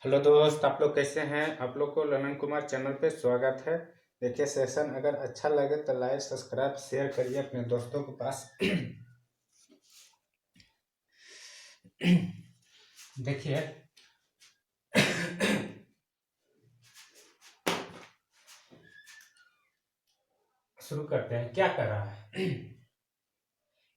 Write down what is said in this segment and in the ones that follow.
Hello दोस्त, आप लोग कैसे हैं। आप लोग को ललन कुमार चैनल पे स्वागत है। देखिए, सेशन अगर अच्छा लगे तो लाइक सब्सक्राइब शेयर करिए अपने दोस्तों के पास। देखिए, शुरू करते हैं। क्या कर रहा है?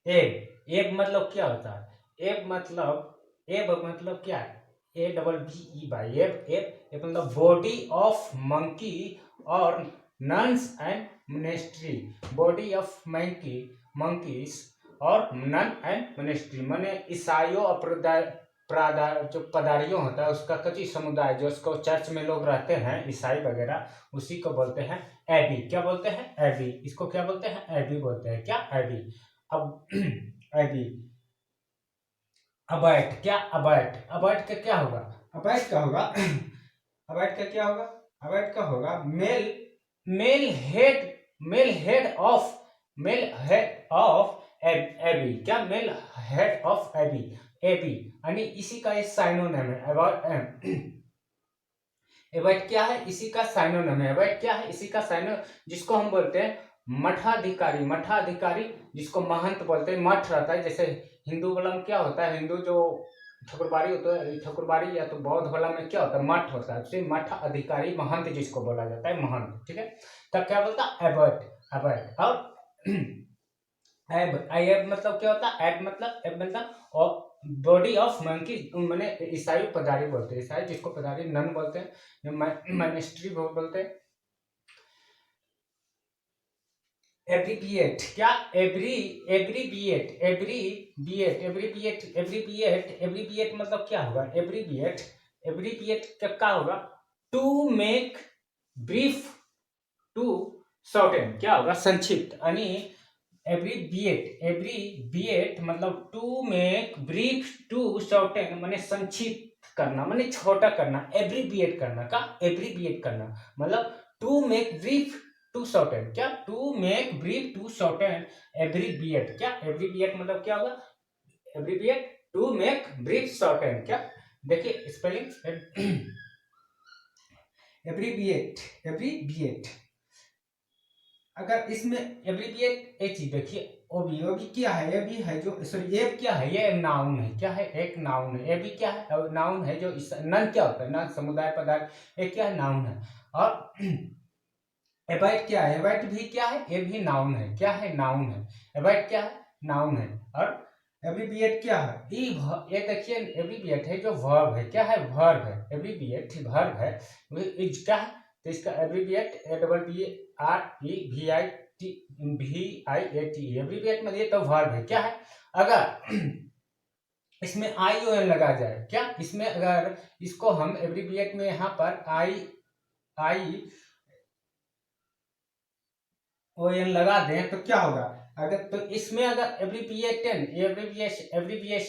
एब एब मतलब क्या होता है? एब मतलब क्या है? A double B E Y abbey abbey abbey मतलब बॉडी ऑफ मंकी और nuns and monastery. Body of monkeys और नन एंड मोनेस्ट्री माने ईसाइयों और जो पदारियों होता है उसका कची समुदाय, जो उसको चर्च में लोग रहते हैं ईसाई वगैरह, उसी को बोलते हैं एबी। क्या बोलते हैं? एबी। इसको क्या बोलते हैं? एबी बोलते हैं। क्या? एबी। अब एबी। अबैट। क्या? अबैट। अबैट का क्या होगा? अबैट का होगा अबैट का क्या होगा? अबैट का होगा male male head male head of male head of abbey. क्या? Male head of abbey. Abbey यानी इसी का एक साइनोनिम है। अबैट एबैट क्या है? इसी का साइनोनिम है। एबैट क्या है? इसी का साइनो, जिसको हम बोलते हैं मठाधिकारी। मठाधिकारी जिसको महंत बोलते हैं। मठ रहता है, जैसे हिंदू वाला में क्या होता है, हिंदू जो ठकुरबाड़ी होता है, ठकुरबाड़ी या तो बौद्ध वाला में क्या होता है? मठ होता है। उसे मठ अधिकारी महंत जिसको बोला जाता है, महंत। ठीक है, तब क्या बोलता है? एबैट। एबैट। और एब मतलब क्या होता है? एब मतलब बॉडी ऑफ मंकी मैंने ईसाई पदारी बोलते हैं। ईसाई जिसको पदारी नन बोलते हैं, मॉनेस्ट्री बोलते हैं। एब्रीविएट। क्या? एब्रीविएट मतलब क्या होगा? एब्रीविएट क्या होगा? To make brief to shorten. क्या होगा? संक्षिप्त। यानी एब्रीविएट मतलब to make brief to shorten माने संक्षिप्त करना, माने छोटा करना। एब्रीविएट करना का एब्रीविएट करना मतलब to make brief to shorten. क्या? To make brief to shorten abbreviate. क्या? एब्रीविएट मतलब क्या होगा? Abbreviate to make brief shorten. क्या? देखिए स्पेलिंग एब्रीविएट। एब्रीविएट अगर इसमें एब्रीविएट एक चीज देखिए, ओबी। ओबी क्या है? ये भी है जो, सॉरी, एब क्या है? ये नाउन है। क्या है? एक नाउन है। एबी क्या है? नाउन है। जो नन क्या होता है? नन समुदाय पदार्थ। एक क्या है? नाउन है। और एबाइट क्या है? एबाइट भी क्या है? ये भी नाउन है। क्या है? नाउन है। एबाइट क्या है? नाउन है। और एब्रीविएट क्या है? ये देखिए, एब्रीविएट है जो वर्ब है। क्या है? वर्ब है। एब्रीविएट वर्ब है। इज क्या है? तो इसका abbreviate A double B R E V I T A T. Abbreviate मतलब ये तो वर्ब है। क्या है? अगर इसमें आई ओ एन लगा जाए, क्या इसमें अगर इसको हम एब्रीविएट में यहाँ पर आई आई ओ एन लगा दें तो क्या होगा? अगर तो इसमें अगर एब्रीविएशन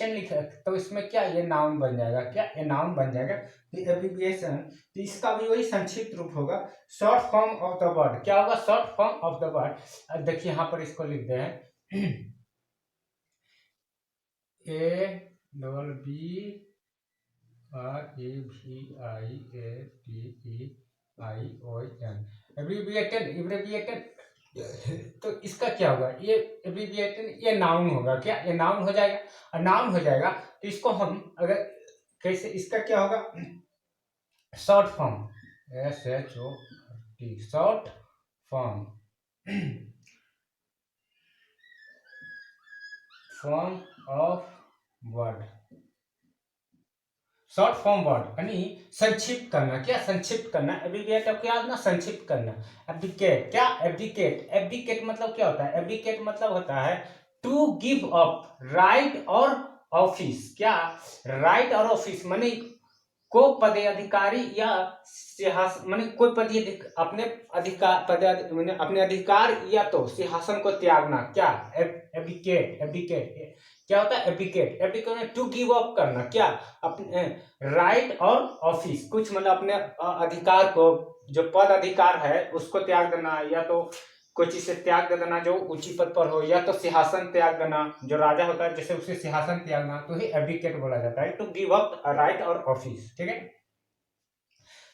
लिखा तो इसमें क्या ये नाउन बन जाएगा। क्या ये नाउन बन जाएगा? तो एब्रीविएशन, तो इसका भी वही संक्षिप्त रूप होगा, short form of the word. क्या होगा? Short form of the word. देखिए यहाँ पर इसको लिख दे हैं A double B R A V I A T E I O N. Abbreviated तो इसका क्या होगा? ये एब्रीविएटेड ये नाउन होगा। क्या ये नाउन हो जाएगा? और नाउन हो जाएगा तो इसको हम अगर कैसे, इसका क्या होगा? Short form, S H O T, short form form of word. Short form word यानी संक्षिप्त करना। क्या? संक्षिप्त करना। एब्रीविएट क्या ना? संक्षिप्त करना। एब्डिकेट। क्या? एब्डिकेट। एब्डिकेट मतलब क्या होता है? एब्डिकेट मतलब होता है टू गिव अप राइट और ऑफिस। क्या? राइट और ऑफिस माने को पदाधिकारी या सिंहासन, माने कोई अपने अधिकार माने अपने अधिकार या तो सिंहासन को त्यागना। क्या? एब्डिकेट। एब्डिकेट क्या होता है? Abdicate. Abdicate to give up करना। क्या? अपने राइट और ऑफिस, कुछ मतलब अपने अधिकार को, जो पद अधिकार है उसको त्याग देना, या तो कोई चीज से त्याग दे देना जो ऊंची पद पर हो, या तो सिंहासन त्याग देना, जो राजा होता है जैसे उसे सिंहासन त्यागना, तो ही एब्डिकेट बोला जाता है। टू गिव अप राइट और ऑफिस। ठीक है,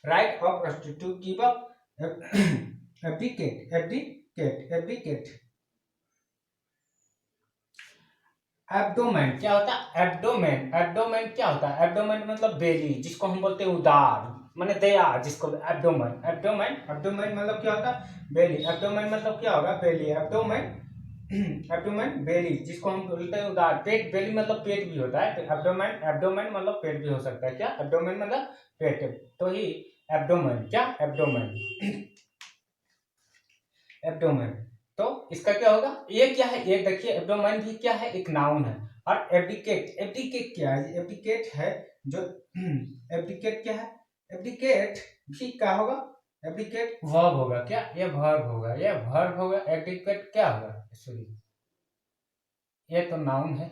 right of to give up, abdicate, abdicate, abdicate. Abdomen क्या होता है? एब्डोमेन, एब्डोमेन क्या होता है? एब्डोमेन मतलब बेली, जिसको हम बोलते हैं उदार, माने दया, जिसको एब्डोमेन, एब्डोमेन, एब्डोमेन मतलब क्या होता है? बेली। एब्डोमेन मतलब क्या होगा? बेली, एब्डोमेन, एब्डोमेन बेली, जिसको हम बोलते हैं उदार। पेट, बेली मतलब पेट भी होता है, तो एब्डोमेन, एब्डोमेन मतलब पेट भी हो सकता है। क्या? एब्डोमेन मतलब पेट, तो ही एब्डोमेन, क्या? Abdomen, abdomen. तो इसका क्या होगा? ये क्या है? ये देखिए, एब्डोमेन भी क्या है? एक नाउन है। और एब्डिकेट, एब्डिकेट क्या है? एब्डिकेट है जो एब्डिकेट क्या है? एब्डिकेट भी क्या होगा? एब्डिकेट वर्ब होगा। क्या? ये वर्ब होगा, ये वर्ब होगा। एब्डिकेट क्या होगा? सॉरी, ये तो नाउन है,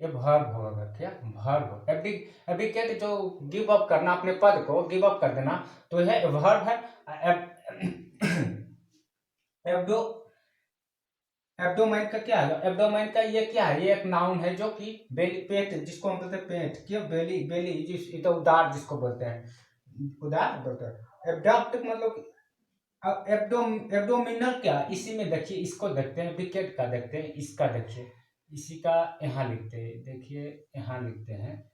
ये वर्ब होगा। क्या? वर्ब। एब्डिकेट जो गिव अप करना, अपने पद को गिव अप कर देना, तो यह वर्ब है। एब्डो, एब्डोमेन का क्या है? एब्डोमेन का ये क्या है? ये एक नाउन है जो कि बेली, पेट, जिसको हम बोलते हैं पेट, क्यों? बेली, बेली जिस, ये तो उदार जिसको बोलते हैं, उदार बोलते हैं। एब्डक्ट मतलब अब एब्डोमिनल क्या? इसी में देखिए, इसको देखते हैं, विकेट का देखते हैं, इसका देखिए, इसी का यहाँ लिखते हैं, देखिए यहाँ लिखते हैं।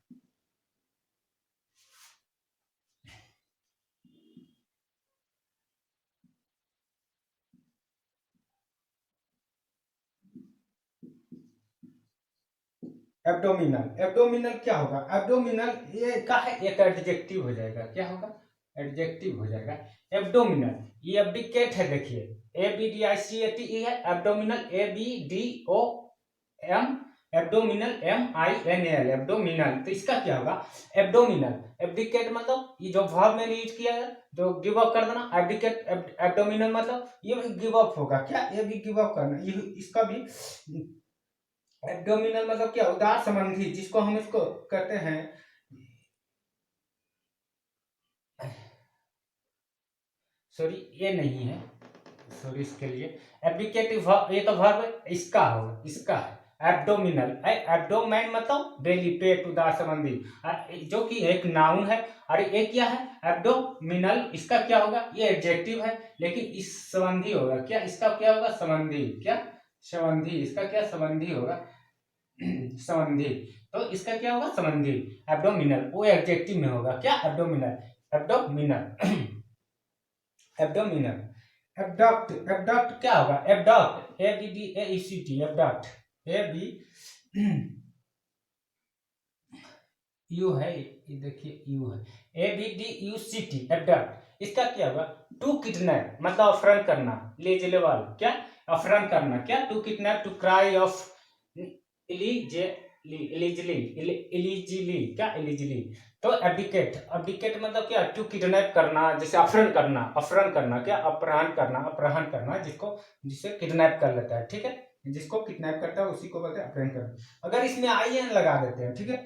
एब्डोमिनल, एब्डोमिनल क्या होगा? एब्डोमिनल ये का है, एक एडजेक्टिव हो जाएगा। क्या होगा? एडजेक्टिव हो जाएगा। एब्डोमिनल, ये एब्डिकेट है, देखिए ABDICATE है। Abdominal ABDOM, abdominal MINAL, abdominal. तो इसका क्या होगा? एब्डोमिनल, एब्डिकेट मतलब ये जो वर्ब में यूज किया है, जो गिव अप कर देना। एब्डिकेट, एब्डोमिनल मतलब ये भी गिव अप होगा। क्या? ये भी गिव अप करना, ये इसका भी। एब्डोमिनल मतलब क्या? उदार संबंधी, जिसको हम इसको कहते हैं, सॉरी ये नहीं है, सॉरी इसके लिए। एब्डिकेटिव, ये तो वर्ब है, इसका होगा, इसका है एब्डोमिनल। एब्डोमेन मतलब बेली, पेट, उदार संबंधी, जो कि एक नाउन है। और ये क्या है? एब्डोमिनल, इसका क्या होगा? ये एडजेक्टिव है, लेकिन इस संबंधी होगा। क्या? इसका क्या होगा? संबंधी। क्या? संबंधी, इसका क्या? संबंधी होगा, संबंधी। तो इसका क्या होगा? संबंधी। एब्डोमिनल वो एडजेक्टिव में होगा। क्या? Abdominal, abdominal, abdominal. Abduct, abduct क्या होगा? Abduct, ABDAECT, abduct, A B U है, ये देखिए यू है, ABDUCT, एब्डक्ट। इसका क्या होगा? टू किडनैप मतलब अपहरण करना, लेजलेवाल, क्या? अपहरण करना। क्या? To kidnap, to carry off, illegally, क्या? इलीजिली। तो एब्डिकेट, एब्डिकेट मतलब क्या? टू किडनैप करना, जैसे अपहरण करना, अपहरण करना। क्या? अपहरण करना, अपहरण करना, जिसको, जिसे किडनैप कर लेता है। ठीक है, जिसको किडनैप करता है उसी को बोलते हैं अपहरण करना। अगर इसमें IN लगा देते हैं, ठीक है,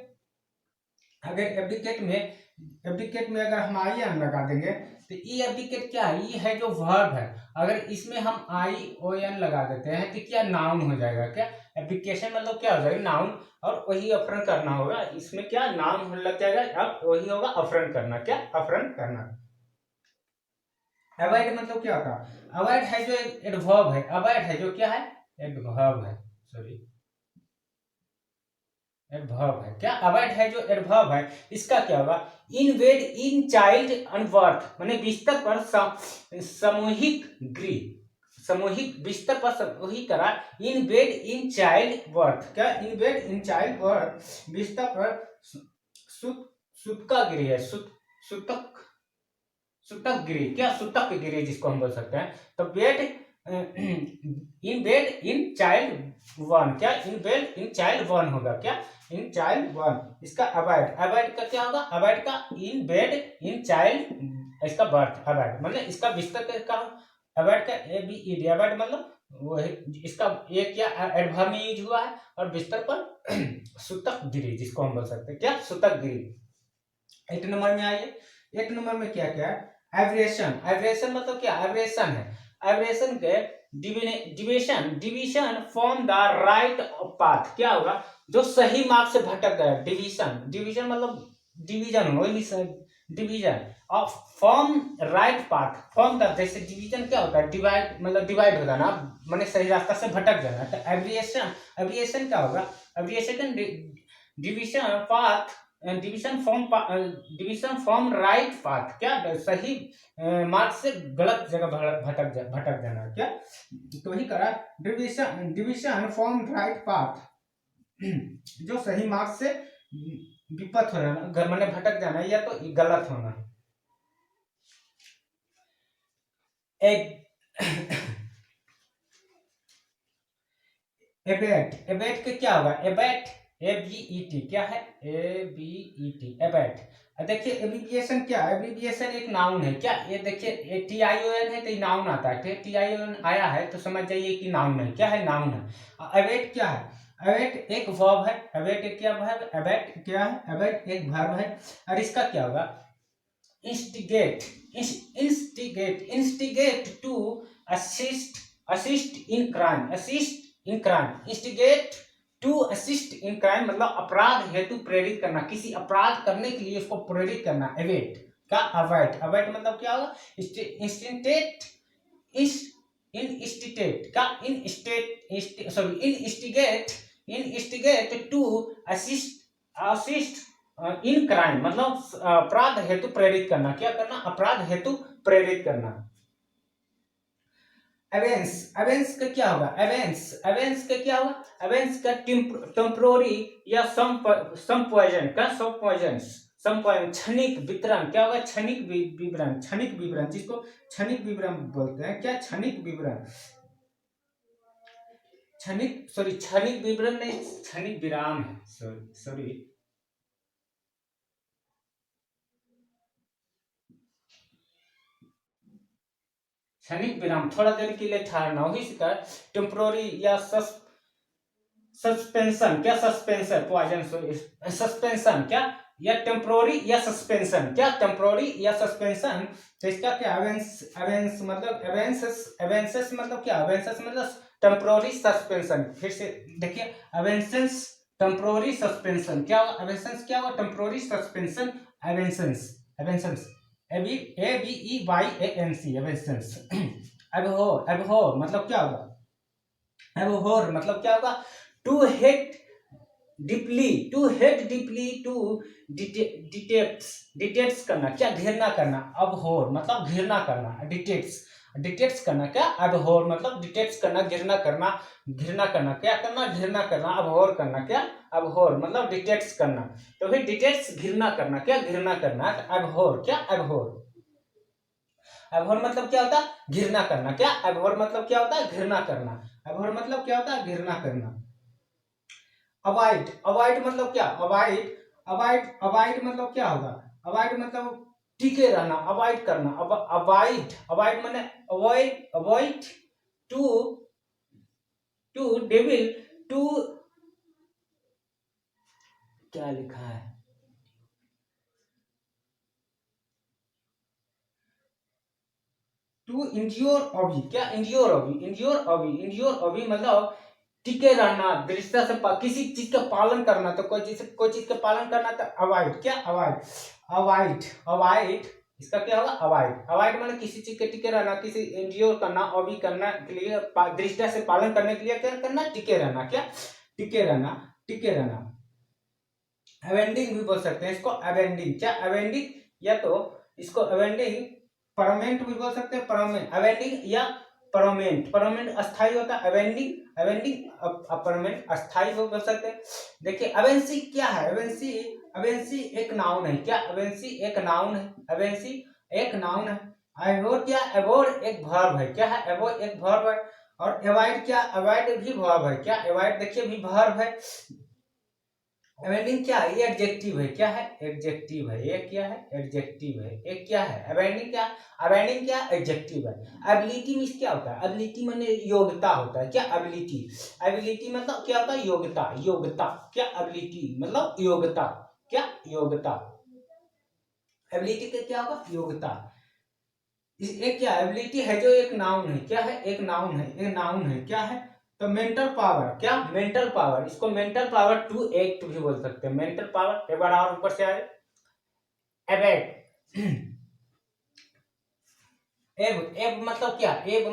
अगर एब्डिकेट में अगर हम IN लगा देंगे, तो ये एब्डिकेट क्या है? ये है जो वर्ब है। अगर इसमें हम ION लगा देते हैं, तो क्या? नाउन हो जाएगा। क्या? एप्लीकेशन मतलब क्या हो जाएगा? नाउन। और वही अपहरण करना होगा, इसमें क्या? नाउन लग जाएगा, अब वही होगा अपहरण करना। क्या? अपहरण करना। अवॉइड मतलब क्या होता है? अवॉइड है जो एडवर्ब है, अवॉइड है जो क्या है? एडवर्ब है, सॉरी एडवर्ब है। क्या? अवॉइड है जो एडवर्ब है, इसका क्या होगा? इन बेड, इन चाइल्ड अनबर्थ, माने बिस्तर पर सामूहिक गृह, सामूहिक बिस्तर पर सामूहिक करा। In bed in childbirth, क्या? In bed in childbirth, बिस्तर पर सुत, सुतका गृह है, सुतक, सुतक गृह। क्या? सुतक गृह, जिसको हम बोल सकते हैं। तो bed, in bed in child one, क्या? In bed in child one होगा। क्या? In child one. इसका अवॉइड, अवॉइड का क्या होगा? अवॉइड का इन बेड इन चाइल्ड, इसका बर्थ, अवॉइड मतलब इसका बिस्तर का। अवॉइड का ABED, अवॉइड मतलब वो है, इसका ये क्या? एडवर्ब में यूज हुआ है, और बिस्तर पर सुतक गिरी, जिसको हम बोल सकते हैं। क्या? सुतक गिरी। 8 नंबर में आइए, 8 नंबर में क्या क्या है? एवरेशन, एवरेशन मतलब क्या? एवरेशन है, एवरेशन के deviation, deviation from the right path, क्या होगा? जो सही मार्ग से भटक गया, डिवीजन, डिवीजन मतलब डिवीजन, वही division of form right path, form का जैसे डिवीजन क्या होता है, डिवाइड मतलब डिवाइड हो जाना, मैंने सही रास्ता से भटक जाना। तो एब्रिएशन, एब्रिएशन क्या होगा, aberration deviation path, deviation from right path, क्या सही मार्ग से गलत जगह भटक जाना, क्या तो वही करा, division division from right path, जो सही मार्ग से विपत हो जाना, मैंने भटक जाना या तो गलत होना। एबेट, एबेट का क्या होगा, एबेट ABET क्या है, ABET एबेट। देखिए एब्रिविएशन क्या है, एब्रिविएशन एक नाउन है, क्या ये देखिए TION है तो ये नाउन आता है, TION आया है तो समझ जाइए कि नाउन है, क्या है, नाउन है। एबेट क्या है, एबेट एक वर्ब है, एबेट एक क्या है, एबेट क्या है, एबेट एक वर्ब है। और इसका क्या होगा, instigate, instigate, instigate to assist, assist in crime, assist in crime, instigate to assist in crime मतलब अपराध हेतु प्रेरित करना, किसी अपराध करने के लिए उसको प्रेरित करना। एवेट का अवॉइड, अवॉइड मतलब क्या होगा, इंस्टिटेट, इंस्टिटेट का instate, sorry instigate to assist, assist in crime मतलब अपराध हेतु प्रेरित करना, क्या करना, अपराध हेतु प्रेरित करना। एवेंस, एवेंस का क्या होगा, एवेंस, एवेंस का क्या होगा, एवेंस का टेम्पोररी या सम पॉइजन का, सम पॉइजन, सम पॉइजन, क्षणिक वितरण, क्या होगा, क्षणिक विवरण, क्षणिक विवरण, जिसको क्षणिक विवरण बोलते हैं, क्या क्षणिक विवरण, क्षणिक, सॉरी क्षणिक विवरण नहीं, क्षणिक विराम है, सॉरी सॉरी, क्षणिक विराम, थोड़ा देर के लिए ठहरना, वही से टेम्पोररी या सस्पेंशन, क्या सस्पेंशन, पॉइजन, सॉरी सस्पेंशन, क्या या टेम्पोररी या सस्पेंशन, क्या टेम्पोररी या सस्पेंशन। तो इसका क्या, एवेंस, एवेंस मतलब एवेंसेस, एवेंसेस मतलब क्या, एवेंसेस मतलब टेम्पोररी सस्पेंशन। फिर से देखिए, एवेंसेस टेम्पोररी सस्पेंशन, क्या होगा, एवेंसेस क्या होगा, temporary suspension, abeyance, abeyance ABEYANC, abeyance. Abhor, abhor मतलब क्या होगा, एबहोर मतलब क्या होगा, to hate deeply, to hate deeply, to detests, detests करना, क्या घृणा करना, अबहोर मतलब घृणा करना, डिटेक्ट्स, डिटेक्ट्स करना, क्या अबहोर मतलब डिटेक्ट्स करना, घृणा करना, घृणा करना, क्या करना, घृणा करना, अबहोर करना, क्या अबहोर मतलब डिटेक्ट्स करना। तो फिर डिटेक्ट्स घृणा करना, क्या घृणा करना, अबहोर, क्या अबहोर, अबहोर मतलब क्या होता है, घृणा करना, क्या अबहोर मतलब क्या होता है, घृणा करना, अबहोर मतलब क्या होता है, घृणा करना। अवॉइड, अवॉइड मतलब क्या, अवॉइड, अवॉइड, अवॉइड मतलब क्या होगा, अवॉइड मतलब टिके रहना, अवॉइड करना, अवॉइड, अवॉइड माने abide, avoid to, to dwell, to, क्या लिखा है, टू इंड्योर ऑबी, क्या endure abide, endure abide, endure abide मतलब टिके रहना, दृढ़ता से किसी चीज का पालन करना, तो कोई चीज का पालन करना तो अवॉइड, क्या अवॉइड, अवॉइड, अवॉइड, इसका क्या होगा, अवॉइड, अवॉइड मतलब किसी चीज के टिके रहना, किसी इंड्योर करना, ऑबी करना के लिए, दृढ़ता से पालन करने के लिए क्या करना, टिके रहना, क्या टिके रहना, टिके रहना। अवेंडिंग भी बोल सकते हैं इसको, अवेंडिंग, क्या अवेंडिंग, या तो इसको अवेंडिंग परमानेंट भी बोल सकते हैं, परमानेंट, अवेंडिंग या परमानेंट, परमानेंट अस्थाई होता है, अवेंडिंग, अवेंडिंग परमानेंट अस्थाई बोल सकते हैं। देखिए अवेंसी क्या है, अवेंसी, अवेंसी एक नाउन है, क्या अवेंसी एक नाउन है, अवेंसी एक नाउन है। अवॉइड क्या, अवॉइड एक वर्ब है, क्या है, अवॉइड एक वर्ब है। और अवॉइड क्या, अवॉइड भी वर्ब है, क्या अवॉइड देखिए भी वर्ब है। अवेंडिंग क्या है, ये एडजेक्टिव है, क्या है, एडजेक्टिव है, ये क्या है, एडजेक्टिव है, एक क्या है, अवेंडिंग क्या, अवेंडिंग क्या, एडजेक्टिव है। एबिलिटी मींस क्या होता है, एबिलिटी माने योग्यता होता है, क्या एबिलिटी, एबिलिटी मतलब क्या होता है, योग्यता, योग्यता, क्या एबिलिटी मतलब योग्यता, क्या योग्यता, एबिलिटी का क्या होगा, योग्यता। एक क्या एबिलिटी है, जो एक नाउन है, क्या है, एक नाउन है, एक नाउन है, क्या है, तो मेंटल पावर, क्या मेंटल पावर, इसको मेंटल पावर टू एक्ट भी बोल सकते हैं, मेंटल पावर, एक बार और ऊपर से आए, एबेट, एब एब मतलब क्या, एब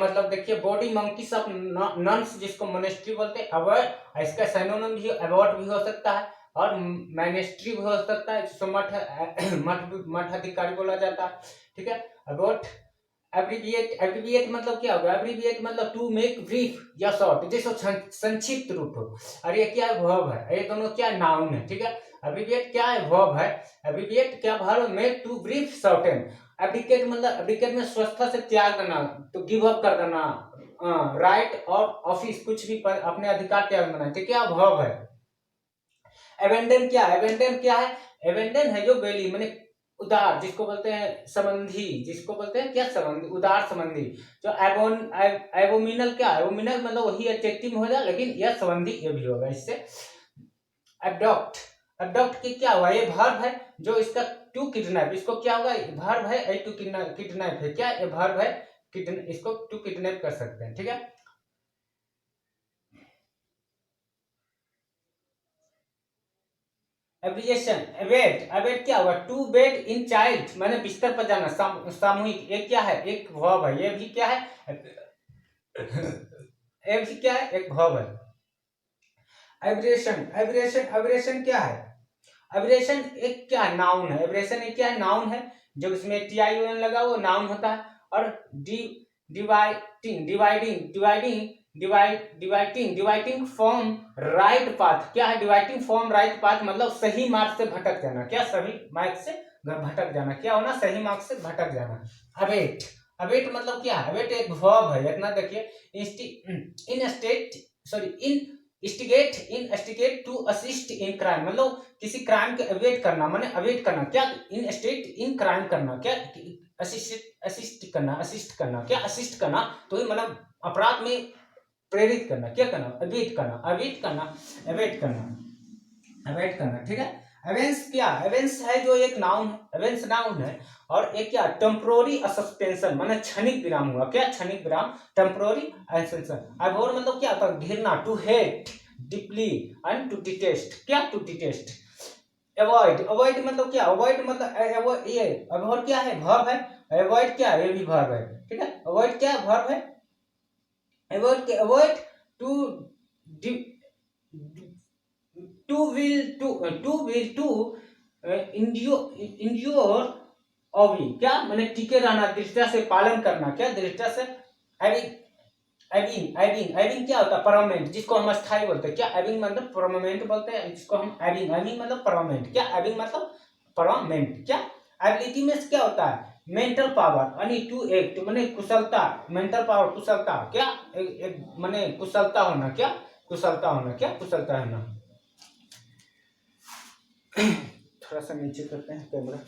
मतलब देखिए बॉडी मंकीस ऑफ नन्स, जिसको मोनेस्ट्री बोलते हैं। अवॉइड, इसका सिनोनिम भी अबॉट भी हो सकता है और मैनेस्ट्री भी हो सकता है, जिसको मठ मठ अधिकारी बोला जाता है। ठीक है, अबॉट। एब्रीविएट, एब्रीविएट मतलब क्या होगा, एब्रीविएट मतलब टू मेक ब्रीफ या शॉर्ट, जिसको संक्षिप्त रूप हो। और ये क्या है, वर्ब है। ये दोनों क्या नाउन है। ठीक है, एब्रीविएट क्या है, वर्ब है। एब्रीविएट क्या verb, make to brief shorten. Abdicate मतलब, एब्डिकेट में स्वस्थता से त्याग देना, तो गिव अप कर देना। राइट और ऑफिस, कुछ भी पर अपने अधिकार त्याग देना, ठीक है, वर्ब है। एबेंडन क्या है, एबेंडन क्या है, एबेंडन है जो बेली माने उदार, जिसको बोलते हैं संबंधी, जिसको बोलते हैं क्या, संबंधी, उदार संबंधी। जो एबोमिनल क्या है, एबोमिनल मतलब वही एडजेक्टिव में हो जाए, लेकिन यह संबंधी ये भी होगा इससे। एब्डॉक्ट, एब्डॉक्ट की क्या हुआ, ये वर्ब है। जो इसका टू किडनैप, इसको क्या होगा, वर्ब है, ए टू किडनैप है, क्या ये वर्ब है, इसको टू किडनैप कर सकते हैं। ठीक है, एब्रिएशन, अवेट, अवेट क्या होगा, टू बेड इन चाइल्ड, मैंने बिस्तर पर जाना, सामूहिक, एक क्या है, एक वर्ब है। ये भी क्या है, ये भी क्या है, एक वर्ब है। एब्रिएशन, एब्रिएशन, एब्रिएशन क्या है, एब्रिएशन एक क्या है, नाउन है। एब्रिएशन एक क्या है, नाउन है। जब इसमें टीआईओएन लगा वो नाउन होता है। और dividing, dividing, dividing, dividing from right path, क्या है, डिवाइडिंग फ्रॉम राइट पाथ मतलब सही मार्ग से भटक जाना, क्या, सही मार्ग से भटक जाना, क्या होना, सही मार्ग से भटक जाना। अवेट, अवेट मतलब क्या है, अवेट एक वर्ब है। इतना देखिए, in state, sorry, in instigate to assist in crime मतलब किसी क्राइम के अवेट करना, माने अवेट करना, क्या, इन स्टेट इन क्राइम करना, क्या, असिस्ट करना, क्या, असिस्ट करना, तो ही मतलब अपराध में प्रेरित करना, क्या करना, अवेट करना, अवेट करना, अवेट करना, अवेट करना। ठीक है, एवेंस क्या, एवेंस है जो एक नाउन है, एवेंस नाउन है। और एक क्या, टेम्पोररी सस्पेंशन माने क्षणिक विराम हुआ, क्या, क्षणिक विराम, टेम्पोररी सस्पेंशन। अब और मतलब क्या होता है, घिरना, to hate deeply and to detest, क्या, टू डिटेस्ट। अवॉइड, अवॉइड मतलब क्या, अवॉइड मतलब ये अवॉइड क्या है, वर्ब है। अवॉइड क्या है, ये भी वर्ब है। ठीक है, अवॉइड क्या, वर्ब है। Avoid, avoid to to endure ऑवी, क्या मैंने टिके रहना, दृष्टता से पालन करना, क्या, दृष्टता से। एविंग, एविंग, एविंग क्या होता है, परमानेंट, जिसको हम स्थायी बोलते हैं, क्या, एविंग मतलब परमानेंट बोलते हैं, जिसको हम एविंग, एविंग मतलब परमानेंट, क्या, एविंग मतलब परमानेंट, क्या। एबिलिटी में क्या होता है, मेंटल पावर, यानी टू एक्ट माने कुशलता, मेंटल पावर कुशलता, क्या, माने कुशलता होना, क्या, कुशलता होना, क्या, कुशलता होना। थोड़ा सा नीचे करते हैं कैमरा।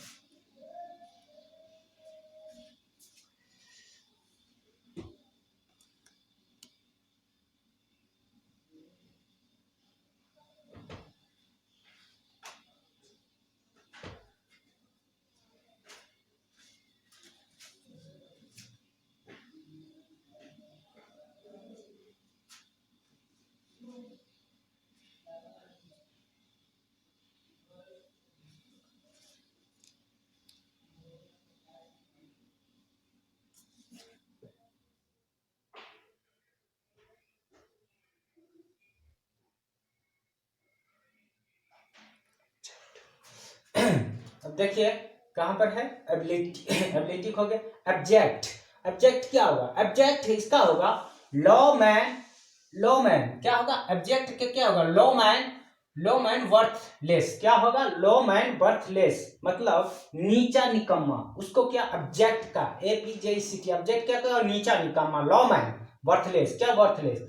अब देखिए कहां पर है, एबिलिटी, एबिलिटी हो गया। एब्जेक्ट, एब्जेक्ट क्या होगा, एब्जेक्ट इसका होगा लॉ मैन, लॉ मैन क्या होगा, एब्जेक्ट के क्या होगा, law man, law man worthless, क्या होगा, लॉ मैन वर्थलेस मतलब नीचा निकम्मा, उसको क्या, एब्जेक्ट का, ABJECT, एब्जेक्ट क्या होगा, नीचा निकम्मा, लॉ मैन वर्थलेस, क्या, वर्थलेस।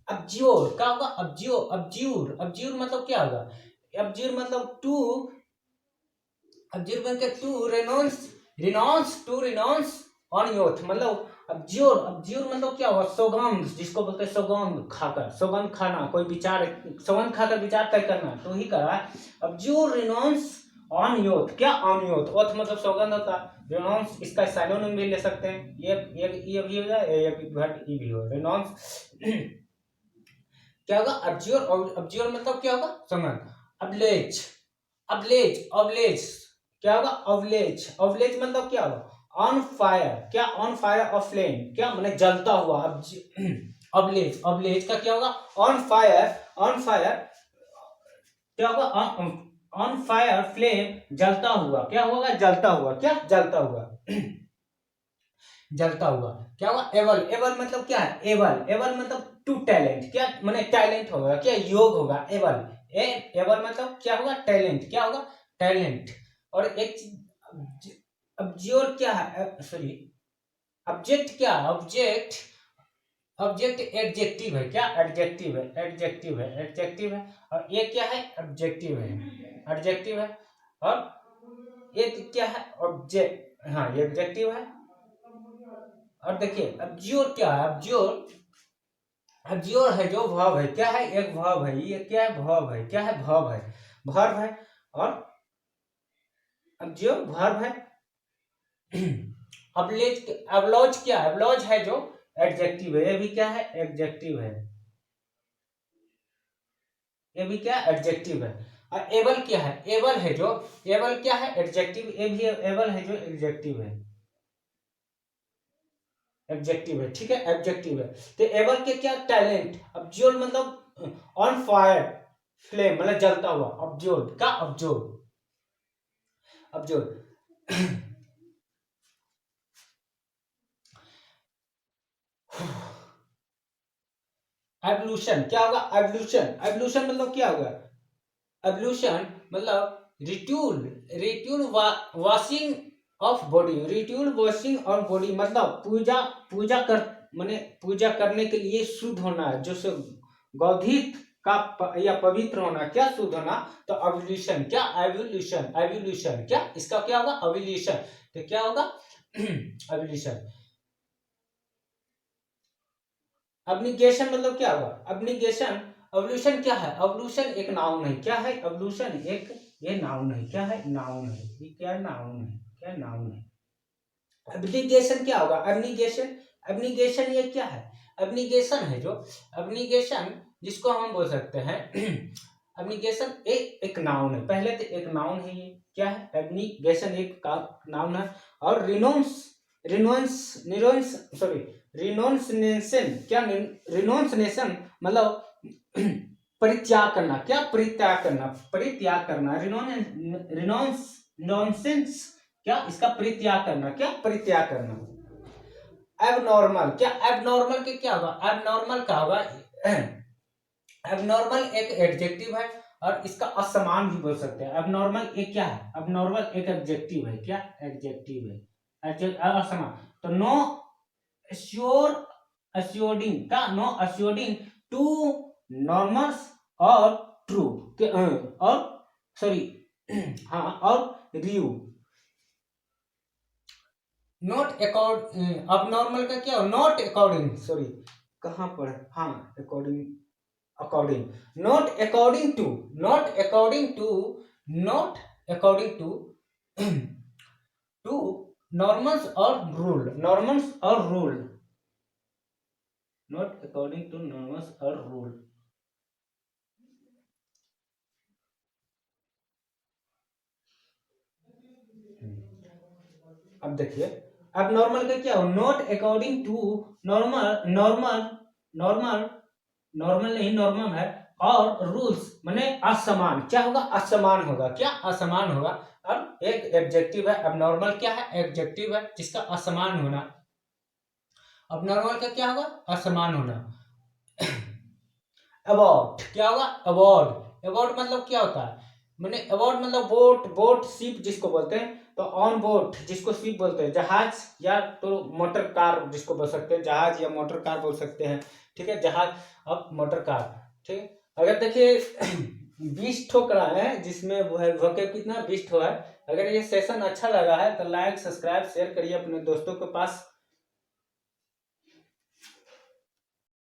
अब्ज्योर क्या होगा, अब्ज्योर, अब्ज्योर, अब्ज्योर मतलब क्या होगा, अब्ज्योर मतलब टू, अब्ज्योर के टू रेनोन्स, रिनोन्स, टू रिनोन्स ऑन योथ मतलब अब्ज्योर, अब्ज्योर मतलब क्या हुआ, सौगंध, जिसको बोलते हैं सौगंध खाकर, सौगंध खाना, कोई विचार, सौगंध खाकर विचार तय करना, तो ही कर रहा है। अब्ज्योर रिनोन्स ऑन योथ, क्या, ऑन योथ, ओथ मतलब सौगंध होता है, रिनोन्स इसका साइनोनिम भी ले सकते हैं, ये भी हो जाए, ये भी हो, रिनोन्स क्या होगा, अब्ज्योर, और अब्ज्योर मतलब क्या होगा, सौगंध। अबलेज, अबलेज, अबलेज क्या होगा अवलेज, अवलेज मतलब क्या होगा ऑन फायर, क्या ऑन फायर ऑफ फ्लेम, क्या मैंने जलता हुआ, अवलेज, अवलेज का क्या होगा ऑन फायर, ऑन फायर क्या होगा ऑन फायर फ्लेम जलता हुआ, क्या होगा जलता हुआ, क्या जलता हुआ जलता हुआ, क्या होगा एबल, एबल मतलब क्या है एबल, एबल मतलब टू टैलेंट, क्या मैंने टैलेंट होगा, क्या योग होगा एबल, एबल मतलब क्या होगा टैलेंट, क्या होगा टैलेंट। और एक चीज ऑब्जेक्ट क्या है, सॉरी ऑब्जेक्ट क्या है, ऑब्जेक्ट, ऑब्जेक्ट एडजेक्टिव है, क्या एडजेक्टिव है, एडजेक्टिव है, एडजेक्टिव है। और ये क्या है ऑब्जेक्टिव है, एडजेक्टिव है। और ये क्या है ऑब्जेक्ट, हाँ ये एडजेक्टिव है। और देखिए अब्ज्योर क्या है, अब्ज्योर, अब्ज्योर है जो वर्ब है, क्या है एक वर्ब है, ये क्या है वर्ब है, क्या है वर्ब है, वर्ब है। और अब्ज्योर वर्ब है। अबलेज, अबलॉज क्या है, अबलॉज है जो एडजेक्टिव है, ये भी क्या है एडजेक्टिव है, ये भी क्या एडजेक्टिव है। और एबल क्या है, एबल है जो, एबल क्या है एडजेक्टिव, ये भी एबल है जो एडजेक्टिव है, एडजेक्टिव है, ठीक है एडजेक्टिव है। तो एबल के क्या टैलेंट, अब्ज्योर मतलब ऑन फायर फ्लेम मतलब जलता हुआ, अब्ज्योर का अब्ज्योर, अब्ज्योर। एवोल्यूशन क्या होगा, एवोल्यूशन, एवोल्यूशन मतलब क्या होगा, एवोल्यूशन मतलब ritual, ritual washing of body, ritual washing of body मतलब पूजा, पूजा कर माने पूजा करने के लिए शुद्ध होना है, जो से गौधित का या पवित्र होना, क्या शुद्ध होना। तो एवोल्यूशन, क्या एवोल्यूशन, एवोल्यूशन क्या इसका क्या होगा एवोल्यूशन, तो क्या होगा एवोल्यूशन। अब्निगेशन मतलब क्या होगा, अब्निगेशन, अवल्यूशन क्या है, अवल्यूशन एक नाउन है, क्या है अवल्यूशन एक, ये नाउन है, क्या है नाउन है, ये क्या नाउन है, क्या नाउन है। अब्निगेशन क्या होगा, अब्निगेशन, अब्निगेशन ये क्या है, अब्निगेशन है जो, अब्निगेशन जिसको हम बोल सकते हैं अब्निगेशन एक नाउन है, पहले तो एक नाउन है ये, क्या है एब्निगेशन एक नाउन है। और रिनोंस, रिनोंस, निरोंस सॉरी रिनोंसनेशन, क्या रिनोंसनेशन मतलब परित्याग करना, क्या परित्याग करना, परित्याग करना, रिनोंस नॉनसेंस, क्या इसका परित्याग करना, क्या परित्याग करना। एबनॉर्मल, क्या एबनॉर्मल के क्या होगा, एबनॉर्मल का होगा एबनॉर्मल एक एडजेक्टिव है, और इसका असमान भी बोल सकते हैं। एबनॉर्मल एक क्या है, एबनॉर्मल एक एडजेक्टिव है, क्या एडजेक्टिव है, असमान। तो नो श्योर अस्योर्डिंग का, नो अस्योर्डिंग टू नॉर्मल्स और ट्रू और सॉरी हाँ और रियू, नॉट अकॉर्ड, अब नॉर्मल का क्या हो नॉट अकॉर्डिंग, सॉरी कहाँ पर हाँ according, according, not according to, not according to, not according to to normals और रूल, नॉर्मल्स और rule, not according to normals और रूल। अब देखिए अब नॉर्मल का क्या हो, not according to normal, normal, normal, normal नहीं नॉर्मल है, और रूल्स माने असमान, क्या होगा असमान होगा, क्या असमान होगा। अब एक एडजेक्टिव है, अब नॉर्मल क्या है एडजेक्टिव है जिसका असमान होना, अब नॉर्मल का क्या होगा असमान होना। अबॉर्ड क्या होगा, अबॉर्ड, अबॉर्ड मतलब क्या होता है, मैंने अबॉर्ड मतलब बोट, बोट शिप जिसको बोलते हैं, तो ऑन बोट जिसको शिप बोलते हैं, जहाज या तो मोटर कार जिसको बोल सकते हैं, जहाज या मोटर कार बोल सकते हैं, ठीक है जहाज अब मोटर कार, ठीक है। अगर देखिए 20 ठो करा है जिसमें वो है वोकैब कितना 20 ठो है। अगर ये सेशन अच्छा लगा है तो लाइक सब्सक्राइब शेयर करिए अपने दोस्तों के पास।